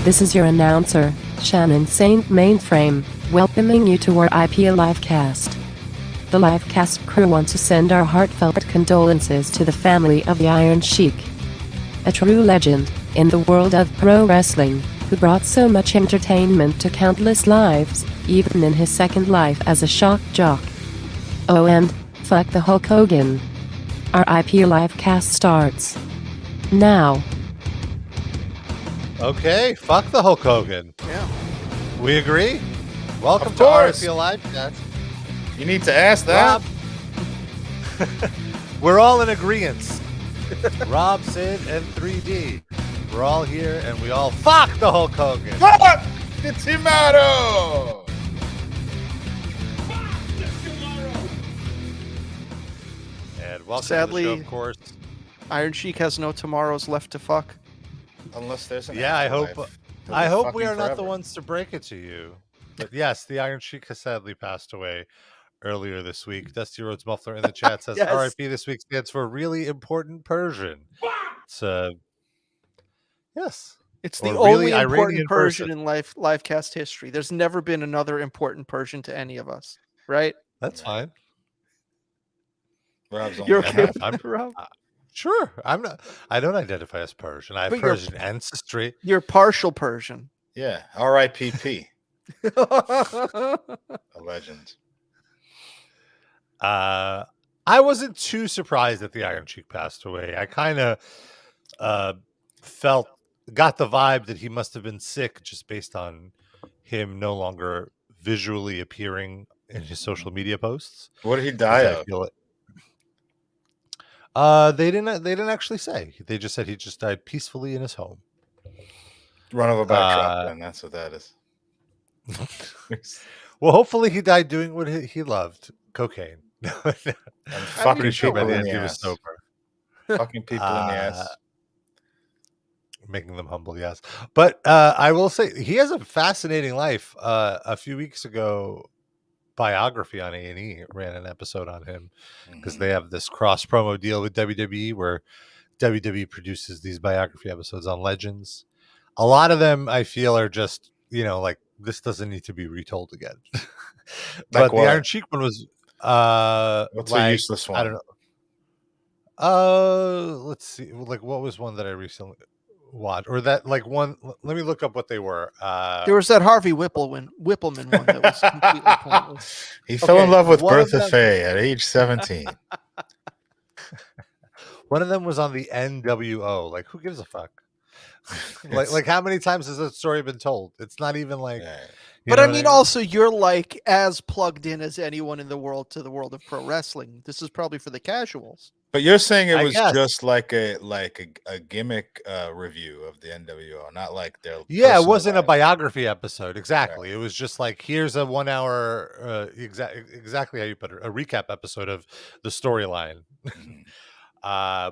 This is your announcer, Shannon Saint Mainframe, welcoming you to our IP Livecast. The Livecast crew wants to send our heartfelt condolences to the family of the Iron Sheik, a true legend in the world of pro wrestling, who brought so much entertainment to countless lives, even in his second life as a shock jock. Oh, and fuck the Hulk Hogan. Our IP Livecast starts now. Okay, fuck the Hulk Hogan. Yeah. We agree? Welcome Of to our course. IP Livecast. You need to ask that. Rob. We're all in agreement. Rob, Sid, and 3D. We're all here and we all fuck the Hulk Hogan. Fuck the tomato. And welcome Sadly, to the show, of course. Iron Sheik has no tomorrows left to fuck. Unless there's an Yeah, I hope afterlife. He'll I be hope we fucking are not the forever. ones to break it to you. But yes, the Iron Sheik has sadly passed away earlier this week. Dusty Rhodes Muffler in the chat says Yes. RIP this week stands for really important Persian. It's yes. It's the Or really only important Iranian Persian person. in Livecast history. There's never been another important Persian to any of us, right? That's fine. Rob's only You're a okay half. with that, Rob? Sure. I'm not I don't identify as Persian. I have But you're- Persian ancestry. You're partial Persian. Yeah, R.I.P.P. A legend. I wasn't too surprised that the Iron Sheik passed away. I kind of got the vibe that he must have been sick just based on him no longer visually appearing in his social media posts. What did he die I of? feel it. They didn't actually say. They just said he just died peacefully in his home. Run over by a truck, then. That's what that is. Well, hopefully he died doing what he loved, cocaine. And I fucking mean, Pretty sure by people the in end the he was ass. sober. Fucking people in the ass. Making them humble, yes. But I will say he has a fascinating life. A few weeks ago, Biography on A&E ran an episode on him because they have this cross promo deal with WWE where WWE produces these biography episodes on legends. A lot of them I feel are just, like this doesn't need to be retold again. But what? the Iron Sheik one was What's like, a useless one? I don't know. Let's see. Like, what was one that I recently watched, or that like one? Let me look up what they were. There was that Harvey Whippleman one that was completely pointless. He fell in Okay, love with one of Bertha them- Faye at age 17. One of them was on the NWO. Like, who gives a fuck? like how many times has that story been told? It's not even like. Yeah. you But know I what mean, also, you're like as plugged in as anyone in the world to the world of pro wrestling. This is probably for the casuals. But you're saying it I was guess. just like a gimmick review of the NWO, not like their Yeah, it personal wasn't a life. biography episode. Exactly. It was just like, here's a 1 hour, exactly how you put it, a recap episode of the storyline. Mhm.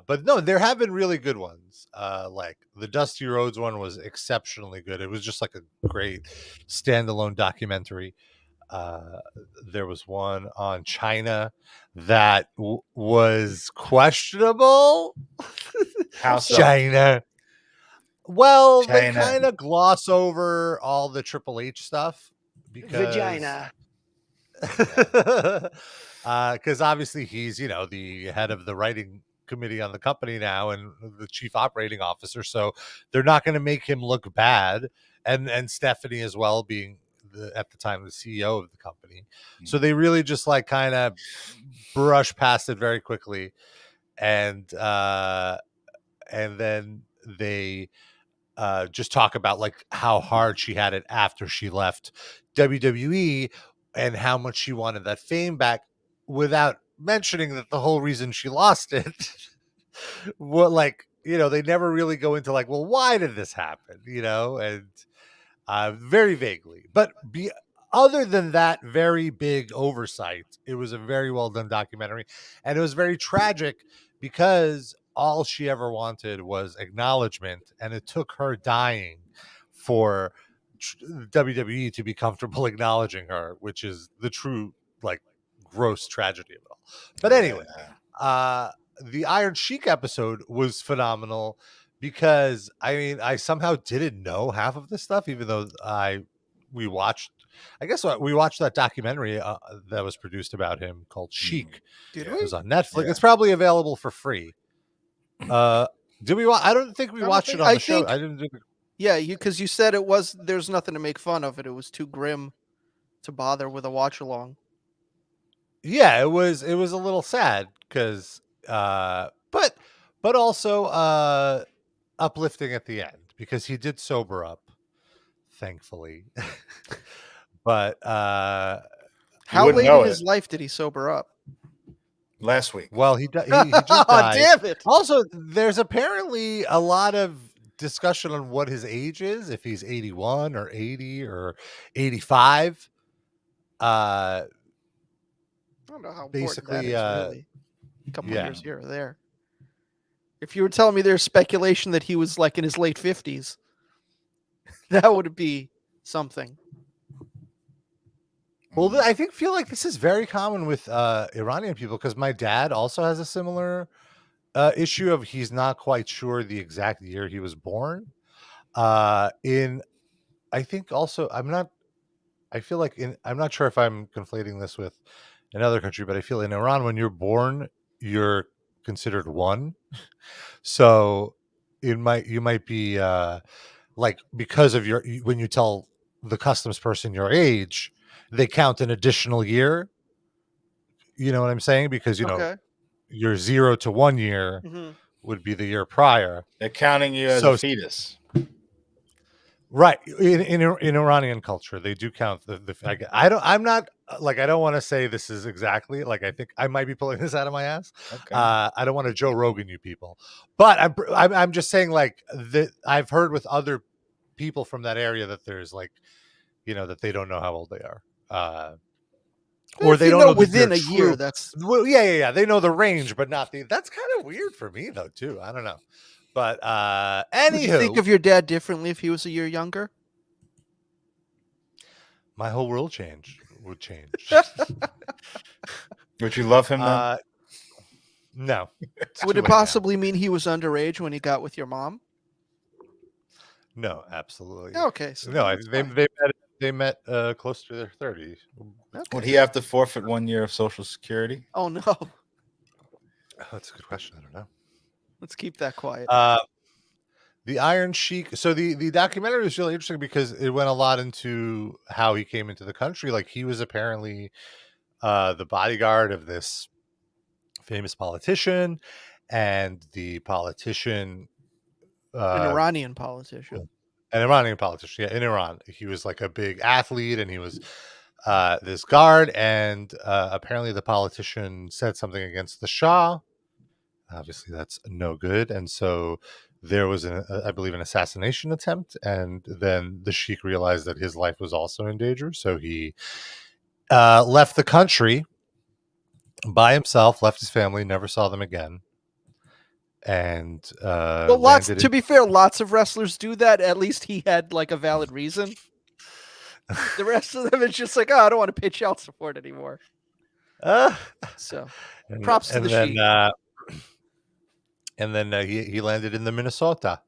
But no, there have been really good ones. Like the Dusty Rhodes one was exceptionally good. It was just like a great standalone documentary. There was one on China that was questionable. How so? China. Well, they China. kind of gloss over all the Triple H stuff because because obviously he's the head of the writing committee on the company now and the chief operating officer, so they're not going to make him look bad, and Stephanie as well being at the time the CEO of the company, so they really just like kind of brush past it very quickly, and then they just talk about like how hard she had it after she left WWE and how much she wanted that fame back, without mentioning that the whole reason she lost it they never really go into like, well, why did this happen, and very vaguely, but other than that very big oversight, it was a very well done documentary, and it was very tragic because all she ever wanted was acknowledgement, and it took her dying for WWE to be comfortable acknowledging her, which is the true like gross tragedy of it all. But anyway, the Iron Sheik episode was phenomenal because I mean, I somehow didn't know half of this stuff, even though we watched. I guess we watched that documentary that was produced about him called Chic. Did Yeah. It we? was on Netflix. Yeah. It's probably available for free. Did we? I don't think we I don't watched think- it on I the show. think- I didn't do. Yeah, because you said there's nothing to make fun of it. It was too grim to bother with a watch along. Yeah, it was a little sad because but also uplifting at the end because he did sober up, thankfully. But How wouldn't late know in it. his life did he sober up? Last week. well, he just died. Damn it! Also, there's apparently a lot of discussion on what his age is, if he's 81 or 80 or 85. I don't know how important that Basically, is, really. A couple of yeah. years here or there. If you were telling me there's speculation that he was like in his late 50s, that would be something. Well, I feel like this is very common with Iranian people because my dad also has a similar issue of he's not quite sure the exact year he was born. I think also I feel like I'm not sure if I'm conflating this with another country, but I feel in Iran when you're born you're considered one. So you might be like because of when you tell the customs person your age, they count an additional year. You know what I'm saying? Because Okay. your 0 to 1 year hmm would be the year prior. They're counting you as So- a fetus. Right. In Iranian culture, they do count I'm not like, I don't want to say this is exactly like, I think I might be pulling this out of my ass. Okay. I don't want to Joe Rogan you people, but I'm just saying like that I've heard with other people from that area that there's like, that they don't know how old they are. Or If they you don't know know that within they're a year, true. that's Well, yeah. They know the range, but not that's kind of weird for me though, too. I don't know. But Would you think anywho, of your dad differently if he was a year younger? my whole world would change. Would you love him then? No. It's Would too it late now. possibly mean he was underage when he got with your mom? No, absolutely. Okay, so No, that's fine. they met close to their 30s. Would Okay. he have to forfeit 1 year of Social Security? Oh no, Oh, that's a good question. I don't know. let's keep that quiet. The Iron Sheik. So the documentary was really interesting because it went a lot into how he came into the country. Like he was apparently the bodyguard of this famous politician, and the politician, An Iranian politician. an Iranian politician, yeah, in Iran. He was like a big athlete, and he was this guard, and apparently the politician said something against the Shah. Obviously, that's no good, and so there was, I believe, an assassination attempt, and then the Sheikh realized that his life was also in danger, so he left the country by himself, left his family, never saw them again, and Well, to be fair, lots of wrestlers do that. At least he had like a valid reason. The rest of them, it's just like, oh, I don't want to pay child support anymore. So, props to the Sheik. And then he landed in the Minnesota,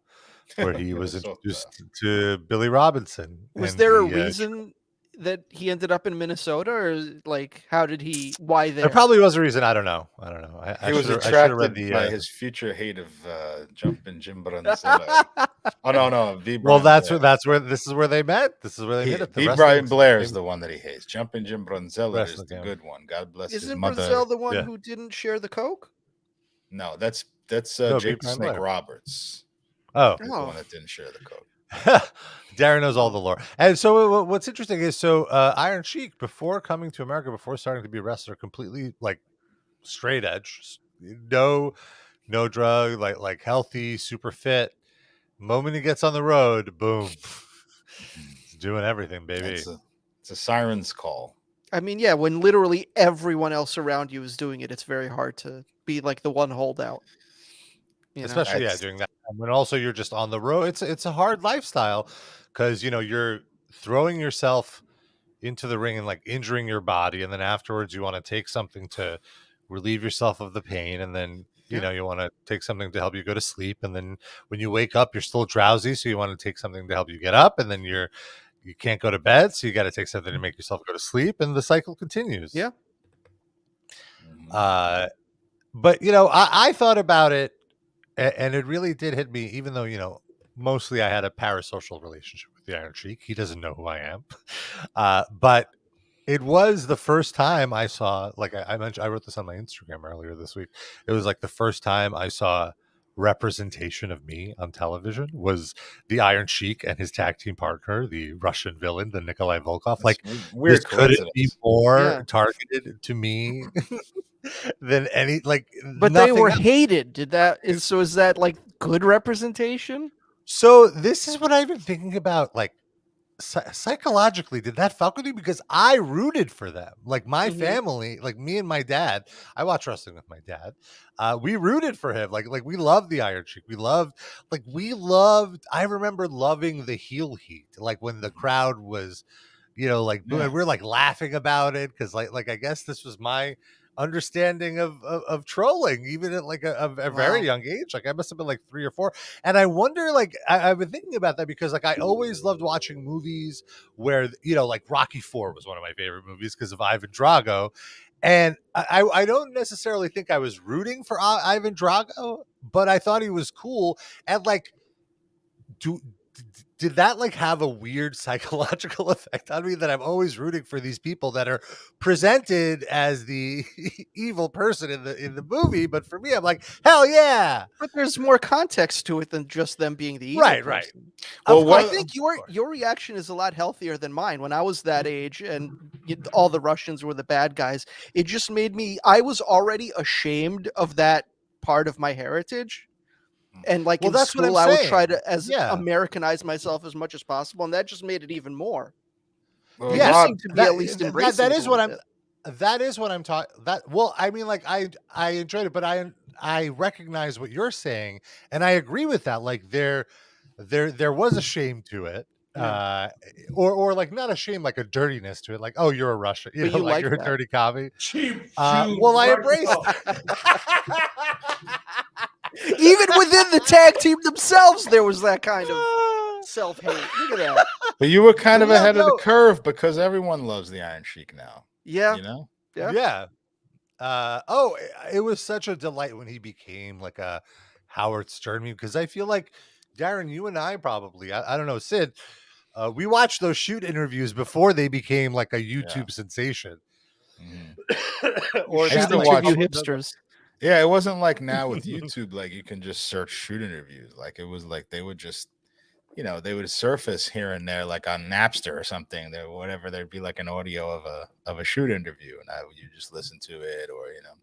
where he was Minnesota. introduced to Billy Robinson. Was and there a he, reason that he ended up in Minnesota, or like why there? There probably was a reason. I don't know. He was attracted by his future hate of Jumpin' Jim Brunzilla. Oh no, V. Well, Brian that's Blair. where this is where they met. This is where they met at the V. wrestling Brian Blair is game. the one that he hates. Jumpin' Jim Brunzilla is Wrestling the game. good one. God bless his Isn't mother. Brunzell the one Yeah. who didn't share the coke? No, that's No, Jake V. Brian Snake Blair. Roberts. Oh, Is the one that didn't share the code. Darren knows all the lore. And so what's interesting is Iron Sheik, before coming to America, before starting to be a wrestler, completely like straight edge, no drug, like healthy, super fit. Moment he gets on the road, boom, he's doing everything, baby. It's a siren's call. I mean, yeah, when literally everyone else around you is doing it, it's very hard to be like the one holdout. You know? Especially doing that. And when also you're just on the road, it's a hard lifestyle because you're throwing yourself into the ring and like injuring your body, and then afterwards you want to take something to relieve yourself of the pain, and then You know, you want to take something to help you go to sleep, and then when you wake up, you're still drowsy, so you want to take something to help you get up, and then you can't go to bed, so you got to take something to make yourself go to sleep, and the cycle continues. Yeah. But you know, I thought about it, and it really did hit me, even though, you know, mostly I had a parasocial relationship with the Iron Sheik. He doesn't know who I am. But it was the first time I saw, like I mentioned, I wrote this on my Instagram earlier this week. It was like the first time I saw representation of me on television was the Iron Sheik and his tag team partner, the Russian villain, the Nikolai Volkov. Like, weird, this couldn't be more targeted to me than any, like, but they were hated. Is that like good representation? So this is what I've been thinking about, like, psychologically, did that fuck with you? Because I rooted for them. Like, my family, like me and my dad, I watched wrestling with my dad. We rooted for him. Like we loved the Iron Sheik. We loved, I remember loving the heel heat. Like when the crowd was, you know, like we're like laughing about it. Cause like, I guess this was my understanding of trolling, even at like a very young age. Like I must have been like 3 or 4. And I wonder, like, I've been thinking about that because, like, I always loved watching movies where, you know, like Rocky IV was one of my favorite movies because of Ivan Drago. And I don't necessarily think I was rooting for Ivan Drago, but I thought he was cool. And like, did that like have a weird psychological effect on me that I'm always rooting for these people that are presented as the evil person in the movie, but for me, I'm like, hell yeah! But there's more context to it than just them being the evil person. Right. Well, I think your reaction is a lot healthier than mine. When I was that age and all the Russians were the bad guys, it just made me. I was already ashamed of that part of my heritage. And like in school, I would try to Americanize myself as much as possible, and that just made it even more. Well, you seem to be at least embracing. That is what I'm talking. Well, I mean, like I enjoyed it, but I recognize what you're saying, and I agree with that. Like there was a shame to it, or like not a shame, like a dirtiness to it. Like, oh, you're a Russian, you know, like you're a dirty commie. Well, I embraced. Even within the tag team themselves, there was that kind of self-hate. Look at that. But you were kind of ahead of the curve because everyone loves the Iron Sheik now. Yeah. You know? Yeah. It was such a delight when he became like a Howard Stern meme, because I feel like, Darren, you and I probably, I don't know, Sid, we watched those shoot interviews before they became like a YouTube sensation. Or shoot interview hipsters. Yeah, it wasn't like now with YouTube, like you can just search shoot interviews. Like it was like they would just, you know, they would surface here and there, like on Napster or something. There, whatever, there'd be like an audio of a shoot interview, and you just listen to it, or you know,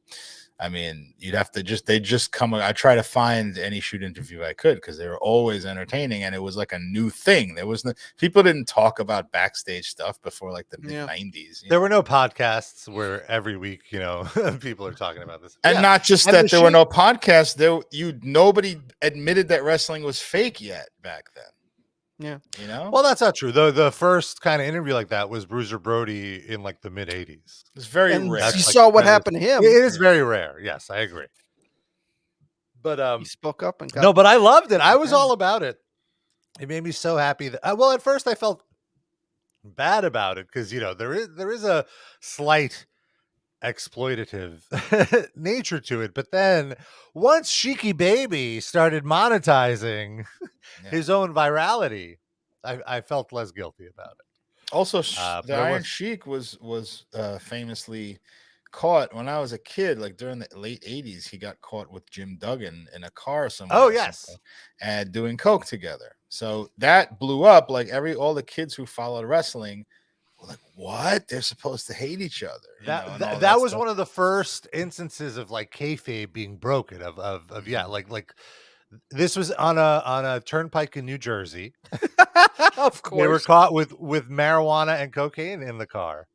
I mean, you'd have to they just come. I try to find any shoot interview I could because they were always entertaining, and it was like a new thing. There was people didn't talk about backstage stuff before like the mid '90s. There were no podcasts where every week, you know, people are talking about this, and not just that there were no podcasts. Nobody admitted that wrestling was fake yet back then. Yeah, you know. Well, that's not true. The first kind of interview like that was Bruiser Brody in like the mid '80s. It's very rare. You saw what happened to him. It is very rare. Yes, I agree. But he spoke up and but I loved it. I was all about it. It made me so happy that well, at first I felt bad about it because, you know, there is a slight exploitative nature to it, but then once Sheiky Baby started monetizing his own virality, I felt less guilty about it. Also, the Iron Sheik was famously caught when I was a kid, like during the late '80s. He got caught with Jim Duggan in a car somewhere. Oh yes, and doing coke together. So that blew up. Like all the kids who followed wrestling were like, "What? They're supposed to hate each other." That was one of the first instances of like kayfabe being broken. Of like this was on a turnpike in New Jersey. Of course, they were caught with marijuana and cocaine in the car.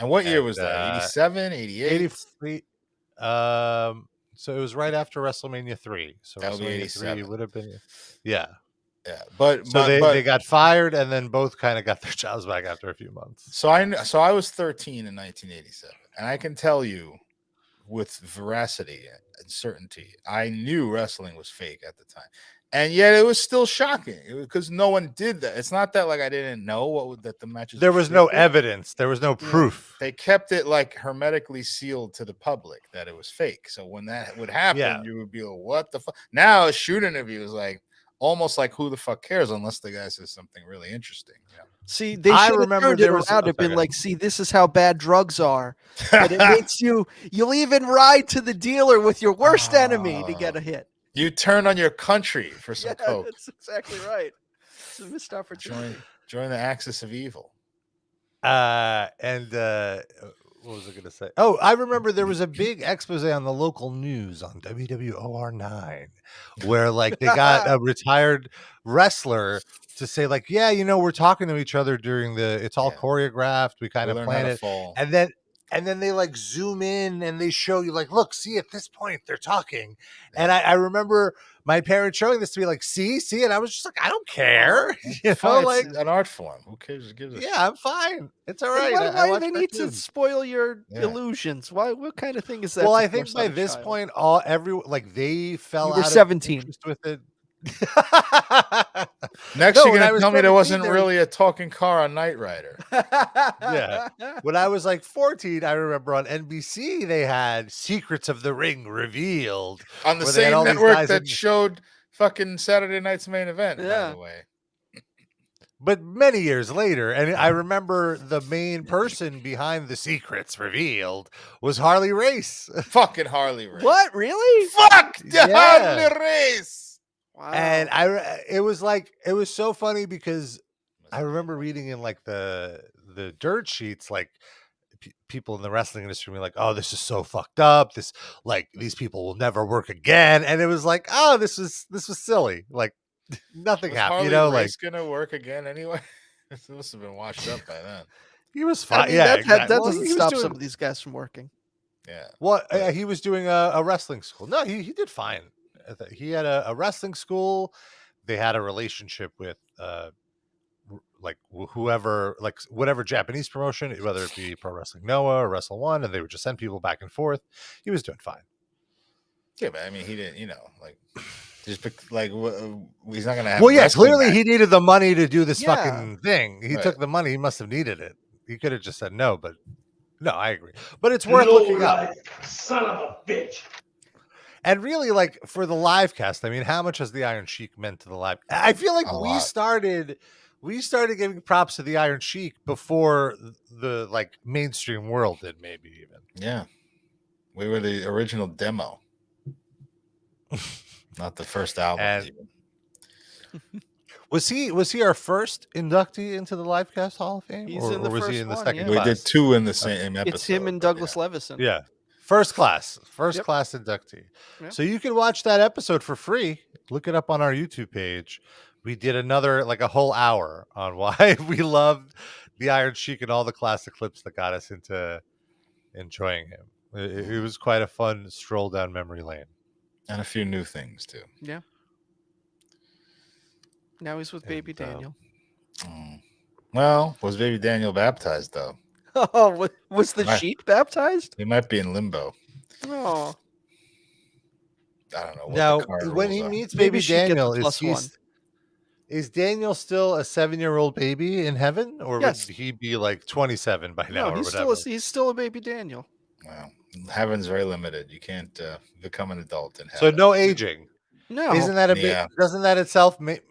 And what year was that? 87, 88? 83. So it was right after WrestleMania 3. So that would be 87. 3 would have been, yeah. Yeah, but they got fired and then both kind of got their jobs back after a few months. So I was 13 in 1987, and I can tell you with veracity and certainty. I knew wrestling was fake at the time, and yet it was still shocking because no one did that. It's not that like I didn't know that the matches. There was no evidence. There was no proof. They kept it like hermetically sealed to the public that it was fake. So when that would happen, you would be like, "What the fuck?" Now a shoot interview is like almost like who the fuck cares unless the guy says something really interesting. You know? See, they should have turned it around and been like, see, this is how bad drugs are. But it makes you'll even ride to the dealer with your worst enemy to get a hit. You turn on your country for some coke. That's exactly right. It's a missed opportunity. Join the axis of evil. What was I going to say? Oh, I remember there was a big expose on the local news on WWOR9 where like they got a retired wrestler to say like, yeah, we're talking to each other during it's all choreographed. We kind of plan it. And then they like zoom in and they show you like, look, see, at this point they're talking. And I remember my parents showing this to me like, see, and I was just like, I don't care. Like an art form. Who cares? I'm fine. It's all right. Why do they need to spoil your illusions? What kind of thing is that? Well, I think by this point, they fell out 17 of with it. Next, you're gonna tell me there wasn't really a talking car on Knight Rider. Yeah. When I was like 14, I remember on NBC they had Secrets of the Ring revealed on the same network that showed fucking Saturday Night's Main Event. By the way. But many years later, and I remember the main person behind the Secrets revealed was Harley Race. Fucking Harley Race. What? Really? Fuck Harley Race. Wow. And it was so funny because I remember reading in like the dirt sheets, like people in the wrestling industry were like, oh, this is so fucked up. These people will never work again. And it was like, oh, this was silly. Like nothing happened. Harley Race gonna work again anyway? This must have been washed up by then. He was fine. That doesn't stop some of these guys from working. Yeah. Well, he was doing a wrestling school. No, he did fine. He had a wrestling school. They had a relationship with whatever Japanese promotion, whether it be Pro Wrestling Noah or Wrestle One, and they would just send people back and forth. He was doing fine. Yeah, but I mean, he didn't, just like he's not gonna have. Well, yeah, clearly he needed the money to do this fucking thing. He took the money. He must have needed it. He could have just said no, but no, I agree. But it's worth looking up. Son of a bitch. And really, like for the live cast, I mean, how much has the Iron Sheik meant to the live? I feel like we started giving props to the Iron Sheik before the like mainstream world did, maybe even. Yeah, we were the original demo, not the first album. Even. Was he our first inductee into the Livecast Hall of Fame? He's in the first one, second We class? did two in the same episode. It's him and Douglas Levison. Yeah. First class inductee. Yep. So you can watch that episode for free. Look it up on our YouTube page. We did another like a whole hour on why we loved the Iron Sheik and all the classic clips that got us into enjoying him. It was quite a fun stroll down memory lane. And a few new things too. Yeah. Now he's with Baby Daniel. Well, was Baby Daniel baptized though? Oh, was the sheep baptized? He might be in limbo. Oh, I don't know. Now, when he meets Baby Daniel, is Daniel still a 7-year-old baby in heaven, or would he be like 27 by now? No, he's still a Baby Daniel. Wow, heaven's very limited. You can't become an adult in heaven. So no aging. No, isn't that a bit? Doesn't that itself make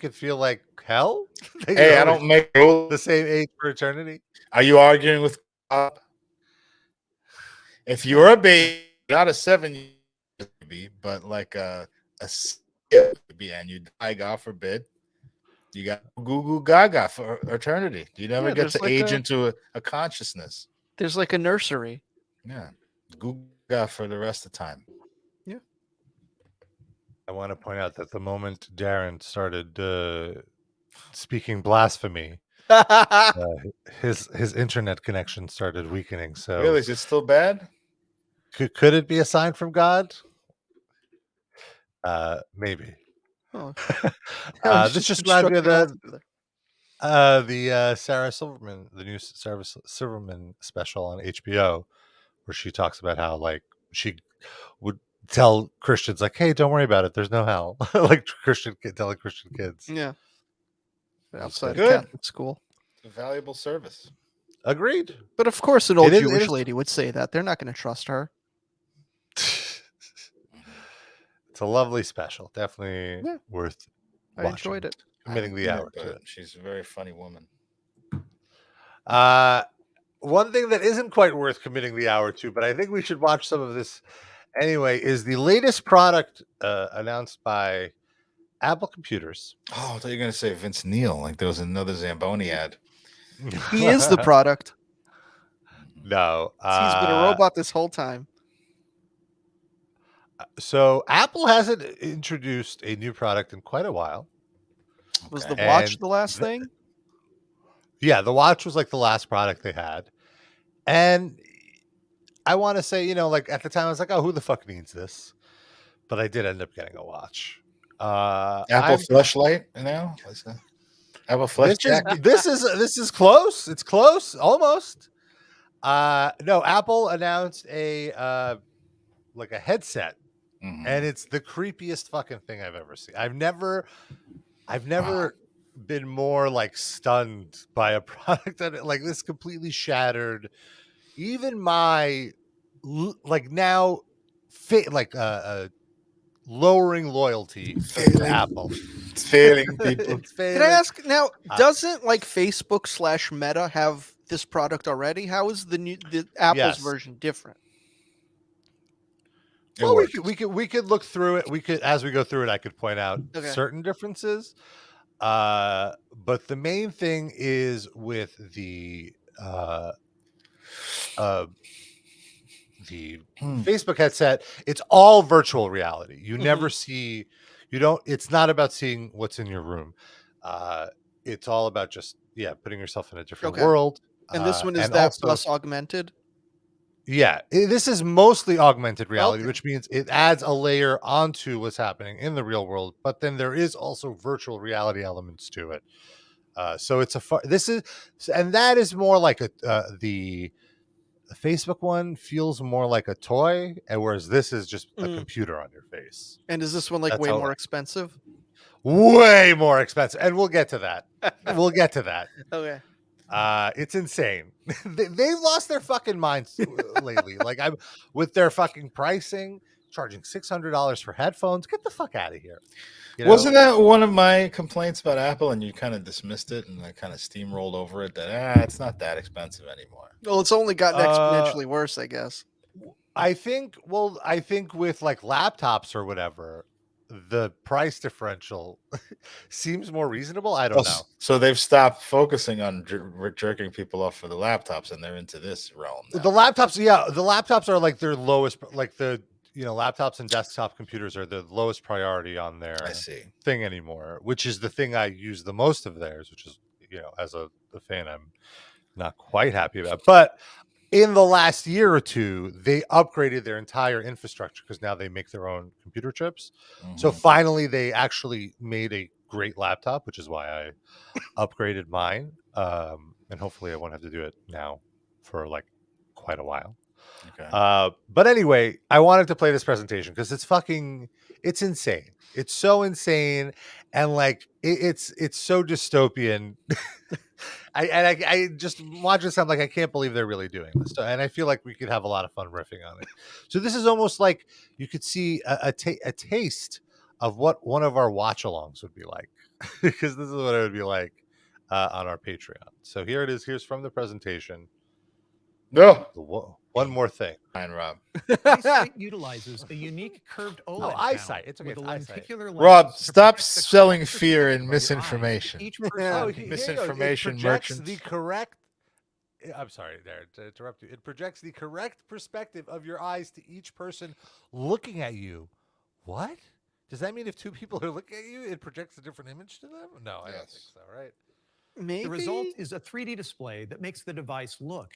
it feel like hell? Hey, I don't make the same age for eternity. Are you arguing with God? If you're a baby, not a 7-year-old baby, but like a baby, and you die, God forbid, you got goo goo gaga for eternity. You never get to age into a consciousness. There's like a nursery. Yeah, goo gaga for the rest of the time. Yeah. I want to point out that the moment Darren started speaking blasphemy, his internet connection started weakening. So really, is it still bad? Could it be a sign from God? Maybe. Oh. This just reminds me of the Sarah Silverman, the new Sarah Silverman special on HBO, where she talks about how like she would tell Christians like, "Hey, don't worry about it. There's no hell." Like telling Christian kids. Yeah. It was Outside good. of Good. Catholic school. It's a valuable service. Agreed. But of course, an old It Jewish is- lady would say that. They're not going to trust her. It's a lovely special. Definitely Yeah. worth I watching. enjoyed it. Committing the hour to it. She's a very funny woman. One thing that isn't quite worth committing the hour to, but I think we should watch some of this anyway, is the latest product announced by Apple Computers. Oh, I thought you were going to say Vince Neil. Like there was another Zamboni ad. He is the product. No. He's been a robot this whole time. So Apple hasn't introduced a new product in quite a while. Was Okay. the watch And the last thing? Yeah, the watch was like the last product they had. And I want to say, like at the time I was like, oh, who the fuck needs this? But I did end up getting a watch. Apple Fleshlight now? What's that? Apple Flesh Jack? This is close. It's close, almost. No, Apple announced a headset, and it's the creepiest fucking thing I've ever seen. I've never been more like stunned by a product that like this completely shattered even my now lowering loyalty to Apple. It's failing people. It's failing. Can I ask now? Doesn't Facebook/Meta have this product already? How is the Apple's Yes. version different? Well, we could look through it. We could, as we go through it, I could point out certain differences. But the main thing is with the Facebook headset, it's all virtual reality. You never see, it's not about seeing what's in your room. It's all about just, putting yourself in a different world. And this one is that also, plus augmented? Yeah, this is mostly augmented reality, which means it adds a layer onto what's happening in the real world. But then there is also virtual reality elements to it. So it's that is more like the Facebook one feels more like a toy, and whereas this is just a computer on your face. And is this one way more expensive? Way more expensive, and we'll get to that. Okay. It's insane. They've lost their fucking minds lately. Like I'm with their fucking pricing, charging $600 for headphones. Get the fuck out of here. Wasn't that one of my complaints about Apple, and you kind of dismissed it and I kind of steamrolled over it that it's not that expensive anymore? Well, it's only gotten exponentially worse, I guess. I think with like laptops or whatever, the price differential seems more reasonable. I don't know. So they've stopped focusing on jerking people off for the laptops, and they're into this realm now. The laptops are like their lowest, like the laptops and desktop computers are the lowest priority on their thing anymore, which is the thing I use the most of theirs, which is as a fan I'm not quite happy about. But in the last year or two, they upgraded their entire infrastructure because now they make their own computer chips. So finally, they actually made a great laptop, which is why I upgraded mine. And hopefully I won't have to do it now for like quite a while. Okay. But anyway, I wanted to play this presentation because it's insane. It's so insane. And like, it's so dystopian. I just watch this. I'm like, I can't believe they're really doing this. And I feel like we could have a lot of fun riffing on it. So this is almost like you could see a taste of what one of our watch-alongs would be like, because this is what it would be like on our Patreon. So here it is. Here's from the presentation. No. One more thing. Fine, Rob. EyeSight utilizes a unique curved OLED EyeSight. It's okay. with a lenticular lens Rob, to stop protect the selling cortex fear of and your misinformation. eyes. Each Oh, person here you go. Misinformation It projects merchants. the correct. I'm sorry there to interrupt you. It projects the correct perspective of your eyes to each person looking at you. What? Does that mean if two people are looking at you, it projects a different image to them? No, I don't think so, right? Maybe. The result is a 3D display that makes the device look